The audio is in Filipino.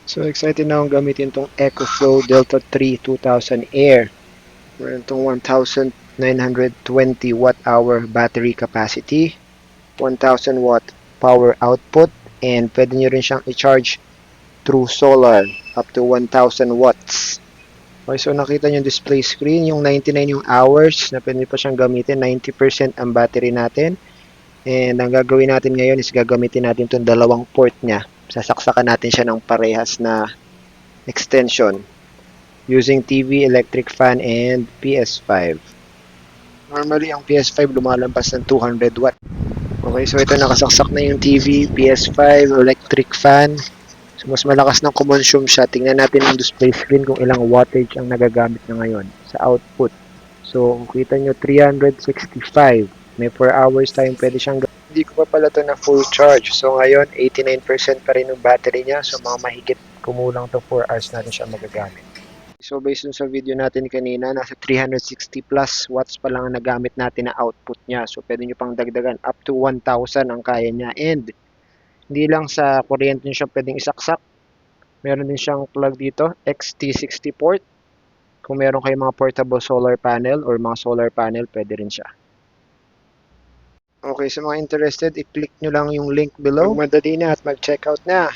So excited na akong gamitin tong EcoFlow Delta 3 2000 Air. Meron tong 1920 watt hour battery capacity, 1000 watt power output, and pwede nyo rin siyang i-charge through solar up to 1000 watts. Okay, so nakita nyo yung display screen, yung 99 yung hours na pwede pa siyang gamitin, 90% ang battery natin. And ang gagawin natin ngayon is gagamitin natin itong dalawang port niya. Sasaksakan natin siya ng parehas na extension using TV, electric fan, and PS5. Normally, ang PS5 lumalampas ng 200 watt. Okay, so ito nakasaksak na yung TV, PS5, electric fan. So mas malakas ng kumonsume siya. Tingnan natin yung display screen kung ilang wattage ang nagagamit na ngayon sa output. So kung kita nyo 365. May 4 hours tayong pwede siyang gawin. Hindi ko pa pala ito na full charge. So ngayon 89% pa rin yung battery niya. So mga mahigit kumulang to 4 hours natin siya magagamit. So based sa video natin kanina, nasa 360 plus watts pa lang ang nagamit natin na output niya. So pwede nyo pang dagdagan up to 1,000 ang kaya niya. And hindi lang sa kuryente nyo siya pwedeng isaksak. Meron din siyang plug dito, XT60 port. Kung meron kayong mga portable solar panel or mga solar panel, pwede rin siya. Okay, sa mga interested, i-click nyo lang yung link below. Magmadali na at mag-checkout na.